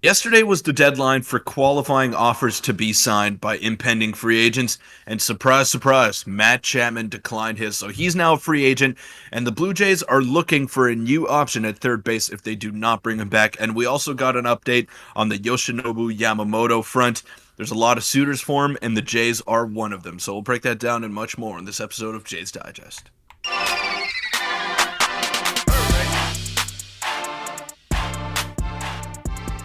Yesterday was the deadline for qualifying offers to be signed by impending free agents, and surprise, surprise, Matt Chapman declined his. So he's now a free agent, and the Blue Jays are looking for a new option at third base if they do not bring him back. And we also got an update on the Yoshinobu Yamamoto front. There's a lot of suitors for him, and the Jays are one of them. So we'll break that down and much more in this episode of Jays Digest.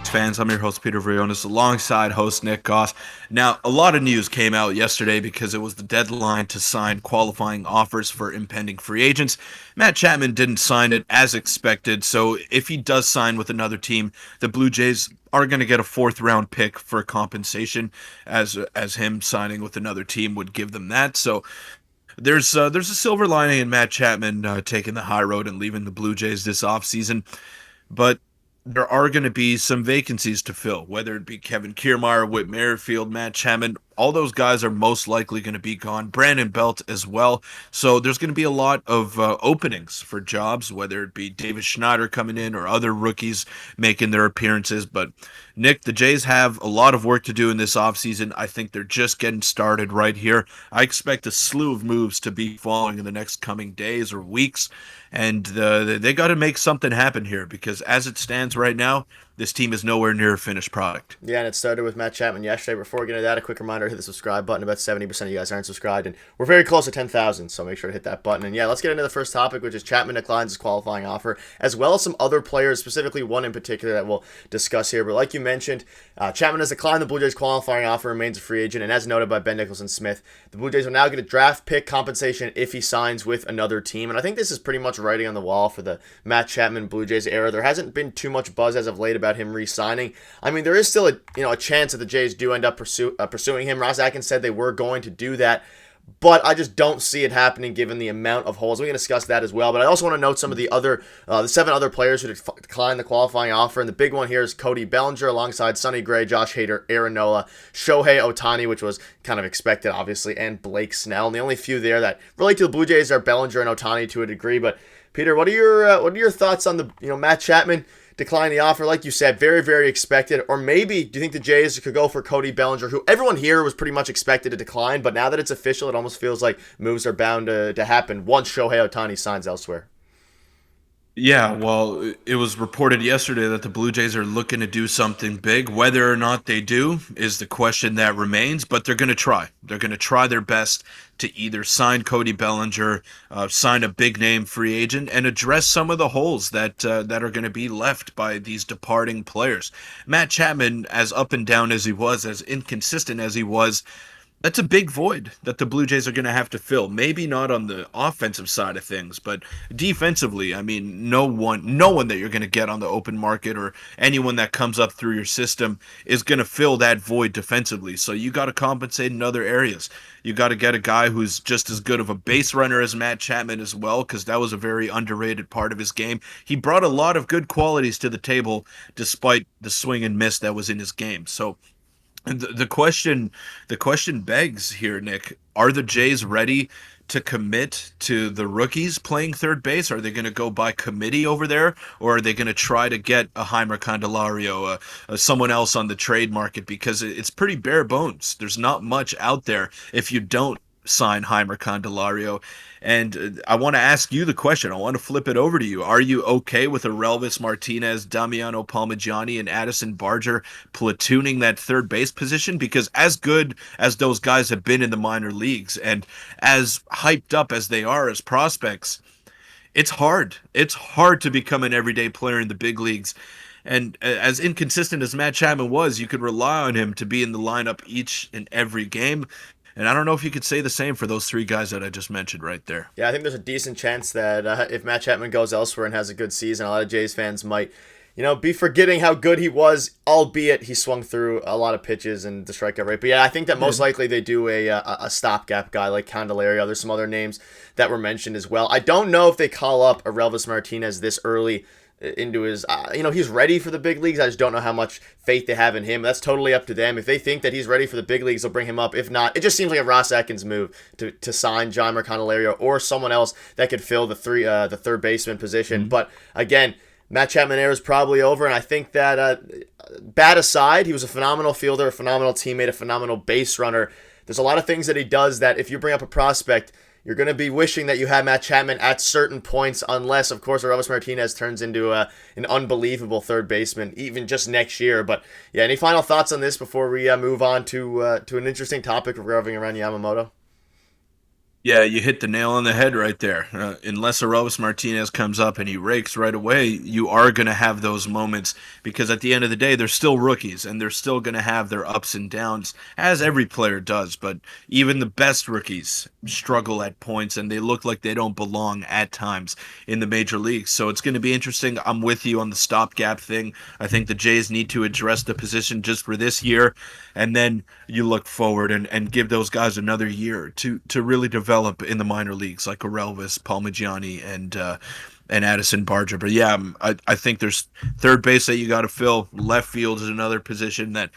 Fans, I'm your host Peter Vryonis alongside host Nick Gosse. Now, a lot of news came out yesterday because it was the deadline to sign qualifying offers for impending free agents. Matt Chapman didn't sign it as expected, so if he does sign with another team, the Blue Jays are going to get a fourth round pick for compensation, as him signing with another team would give them that. So there's a silver lining in Matt Chapman taking the high road and leaving the Blue Jays this offseason. But there are going to be some vacancies to fill, whether it be Kevin Kiermaier, Whit Merrifield, Matt Chapman. All those guys are most likely going to be gone. Brandon Belt as well. So there's going to be a lot of openings for jobs, whether it be Davis Schneider coming in or other rookies making their appearances. But Nick, the Jays have a lot of work to do in this offseason. I think they're just getting started right here. I expect a slew of moves to be following in the next coming days or weeks. And they got to make something happen here because as it stands right now, this team is nowhere near a finished product. Yeah, and it started with Matt Chapman yesterday. Before we get into that, a quick reminder, hit the subscribe button. About 70% of you guys aren't subscribed, and we're very close to 10,000, so make sure to hit that button. And yeah, let's get into the first topic, which is Chapman declines his qualifying offer, as well as some other players, specifically one in particular that we'll discuss here. But like you mentioned, Chapman has declined the Blue Jays' qualifying offer, remains a free agent, and as noted by Ben Nicholson Smith, the Blue Jays will now get a draft pick compensation if he signs with another team. And I think this is pretty much writing on the wall for the Matt Chapman Blue Jays era. There hasn't been too much buzz as of late about him re-signing. I mean, there is still a chance that the Jays do end up pursuing him. Ross Atkins said they were going to do that, but I just don't see it happening given the amount of holes. We can discuss that as well. But I also want to note some of the 7 other players who declined the qualifying offer. And the big one here is Cody Bellinger alongside Sonny Gray, Josh Hader, Aaron Nola, Shohei Ohtani, which was kind of expected, obviously, and Blake Snell. And the only few there that relate to the Blue Jays are Bellinger and Ohtani to a degree. But Peter, what are your thoughts on the Matt Chapman decline the offer? Like you said, very, very expected. Or maybe, do you think the Jays could go for Cody Bellinger, who everyone here was pretty much expected to decline, but now that it's official, it almost feels like moves are bound to happen once Shohei Ohtani signs elsewhere? Yeah, well, it was reported yesterday that the Blue Jays are looking to do something big. Whether or not they do is the question that remains, but they're going to try. They're going to try their best to either sign Cody Bellinger, sign a big name free agent, and address some of the holes that are going to be left by these departing players. Matt Chapman, as up and down as he was, as inconsistent as he was, that's a big void that the Blue Jays are going to have to fill. Maybe not on the offensive side of things, but defensively, I mean, no one that you're going to get on the open market or anyone that comes up through your system is going to fill that void defensively. So you got to compensate in other areas. You got to get a guy who's just as good of a base runner as Matt Chapman as well, because that was a very underrated part of his game. He brought a lot of good qualities to the table despite the swing and miss that was in his game. So and the question begs here, Nick, are the Jays ready to commit to the rookies playing third base? Are they going to go by committee over there, or are they going to try to get a Heimer Candelario, someone else on the trade market? Because it's pretty bare bones. There's not much out there if you don't sign Heimer Candelario. And I want to ask you the question. I want to flip it over to you. Are you okay with Aurelvis Martinez, Damiano Palmigiani, and Addison Barger platooning that third base position? Because as good as those guys have been in the minor leagues and as hyped up as they are as prospects, it's hard. It's hard to become an everyday player in the big leagues. And as inconsistent as Matt Chapman was, you could rely on him to be in the lineup each and every game. And I don't know if you could say the same for those 3 guys that I just mentioned right there. Yeah, I think there's a decent chance that if Matt Chapman goes elsewhere and has a good season, a lot of Jays fans might, be forgetting how good he was, albeit he swung through a lot of pitches and the strikeout rate. But yeah, I think that most likely they do a stopgap guy like Candelario. There's some other names that were mentioned as well. I don't know if they call up Aurelvis Martinez this early into his, he's ready for the big leagues. I just don't know how much faith they have in him. That's totally up to them. If they think that he's ready for the big leagues, they'll bring him up. If not, it just seems like a Ross Atkins move to sign John Candelario or someone else that could fill the third baseman position. Mm-hmm. But again, Matt Chapman era is probably over, and I think that bat aside, he was a phenomenal fielder, a phenomenal teammate, a phenomenal base runner. There's a lot of things that he does that if you bring up a prospect, you're going to be wishing that you had Matt Chapman at certain points, unless, of course, Aroldis Martinez turns into an unbelievable third baseman, even just next year. But yeah, any final thoughts on this before we move on to an interesting topic revolving around Yamamoto? Yeah, you hit the nail on the head right there. Unless Aroldis Martinez comes up and he rakes right away, you are going to have those moments because at the end of the day, they're still rookies and they're still going to have their ups and downs, as every player does. But even the best rookies struggle at points and they look like they don't belong at times in the major leagues. So it's going to be interesting. I'm with you on the stopgap thing. I think the Jays need to address the position just for this year, and then you look forward and give those guys another year to really develop in the minor leagues like Orelvis, Palmigiani, and Addison Barger. But yeah, I think there's third base that you got to fill. Left field is another position that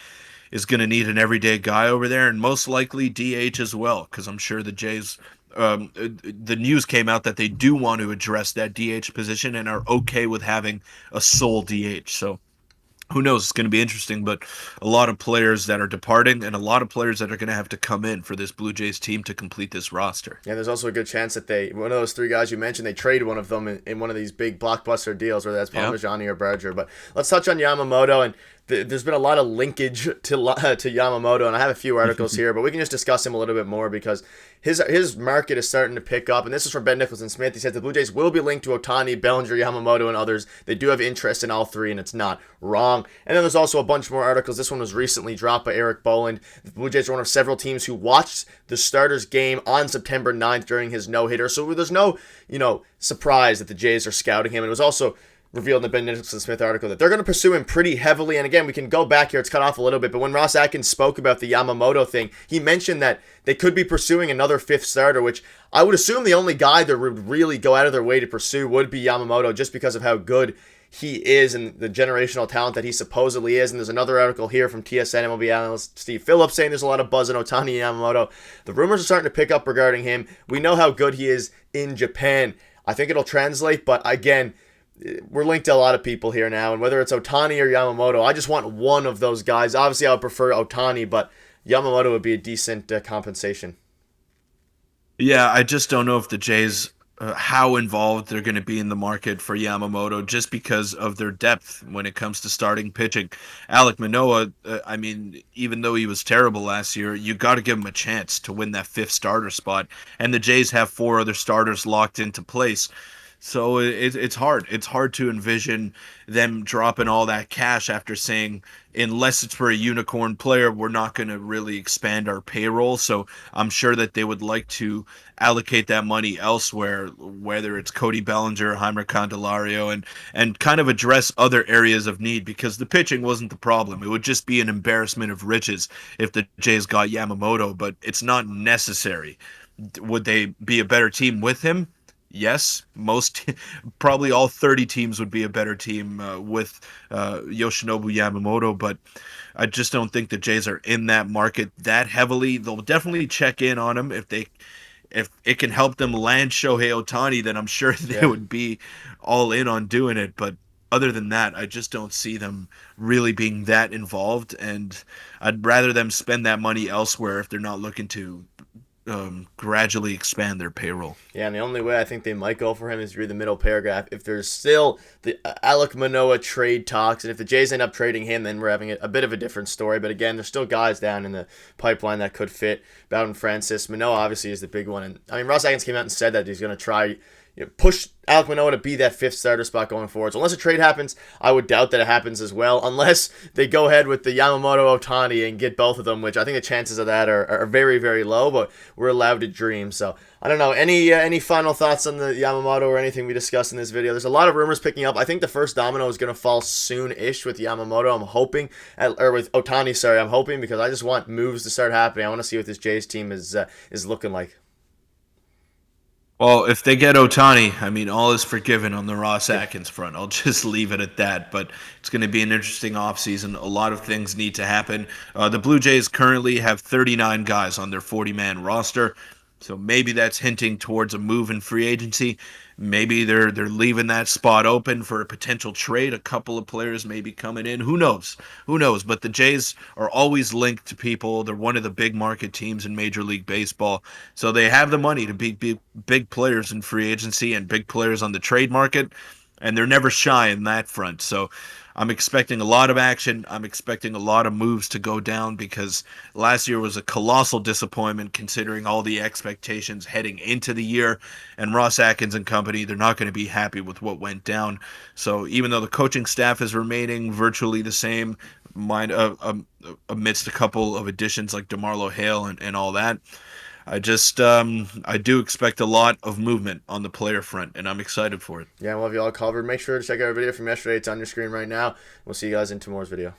is going to need an everyday guy over there, and most likely DH as well, because I'm sure the Jays. The news came out that they do want to address that DH position and are okay with having a sole DH. So who knows? It's going to be interesting, but a lot of players that are departing and a lot of players that are going to have to come in for this Blue Jays team to complete this roster. Yeah, there's also a good chance that one of those three guys you mentioned, they trade one of them in one of these big blockbuster deals, whether that's Yeah. Parmigiani or Berger. But let's touch on Yamamoto, and there's been a lot of linkage to Yamamoto, and I have a few articles here, but we can just discuss him a little bit more because his market is starting to pick up, and this is from Ben Nicholson Smith. He said the Blue Jays will be linked to Ohtani, Bellinger, Yamamoto, and others. They do have interest in all three, and it's not wrong. And then there's also a bunch more articles. This one was recently dropped by Eric Boland. The Blue Jays are one of several teams who watched the starters game on September 9th during his no-hitter, so there's no, surprise that the Jays are scouting him. And it was also revealed in the Ben Nicholson Smith article that they're going to pursue him pretty heavily. And again, we can go back here. It's cut off a little bit. But when Ross Atkins spoke about the Yamamoto thing, he mentioned that they could be pursuing another fifth starter, which I would assume the only guy that would really go out of their way to pursue would be Yamamoto just because of how good he is and the generational talent that he supposedly is. And there's another article here from TSN MLB analyst Steve Phillips saying there's a lot of buzz on Ohtani Yamamoto. The rumors are starting to pick up regarding him. We know how good he is in Japan. I think it'll translate, but again, we're linked to a lot of people here now, and whether it's Ohtani or Yamamoto, I just want one of those guys. Obviously, I would prefer Ohtani, but Yamamoto would be a decent compensation. Yeah, I just don't know if the Jays, how involved they're going to be in the market for Yamamoto just because of their depth when it comes to starting pitching. Alek Manoah, I mean, even though he was terrible last year, you got to give him a chance to win that fifth starter spot. And the Jays have four other starters locked into place. So it's hard. It's hard to envision them dropping all that cash after saying, unless it's for a unicorn player, we're not going to really expand our payroll. So I'm sure that they would like to allocate that money elsewhere, whether it's Cody Bellinger, Heimer Candelario, and kind of address other areas of need because the pitching wasn't the problem. It would just be an embarrassment of riches if the Jays got Yamamoto, but it's not necessary. Would they be a better team with him? Yes, most probably all 30 teams would be a better team with Yoshinobu Yamamoto, but I just don't think the Jays are in that market that heavily. They'll definitely check in on him if it can help them land Shohei Ohtani, then I'm sure they Yeah. would be all in on doing it. But other than that, I just don't see them really being that involved, and I'd rather them spend that money elsewhere if they're not looking to gradually expand their payroll. Yeah, and the only way I think they might go for him is read the middle paragraph. If there's still the Alek Manoah trade talks, and if the Jays end up trading him, then we're having a bit of a different story. But again, there's still guys down in the pipeline that could fit. Bowden Francis, Manoah obviously is the big one. And I mean, Ross Atkins came out and said that he's going to try push Alek Manoah to be that fifth starter spot going forward. So unless a trade happens, I would doubt that it happens as well. Unless they go ahead with the Yamamoto Ohtani and get both of them, which I think the chances of that are very, very low, but we're allowed to dream. So I don't know. Any final thoughts on the Yamamoto or anything we discussed in this video? There's a lot of rumors picking up. I think the first domino is going to fall soon-ish with Yamamoto. I'm hoping, or with Ohtani, sorry. I'm hoping because I just want moves to start happening. I want to see what this Jays team is looking like. Well, if they get Ohtani, I mean, all is forgiven on the Ross Atkins front. I'll just leave it at that. But it's going to be an interesting offseason. A lot of things need to happen. The Blue Jays currently have 39 guys on their 40-man roster. So maybe that's hinting towards a move in free agency. Maybe they're leaving that spot open for a potential trade. A couple of players maybe coming in. Who knows? Who knows? But the Jays are always linked to people. They're one of the big market teams in Major League Baseball, so they have the money to be big players in free agency and big players on the trade market, and they're never shy in that front. So I'm expecting a lot of action. I'm expecting a lot of moves to go down because last year was a colossal disappointment considering all the expectations heading into the year. And Ross Atkins and company, they're not going to be happy with what went down. So even though the coaching staff is remaining virtually the same, amidst a couple of additions like DeMarlo Hale and all that, I do expect a lot of movement on the player front, and I'm excited for it. Yeah, we'll have you all covered. Make sure to check out our video from yesterday. It's on your screen right now. We'll see you guys in tomorrow's video.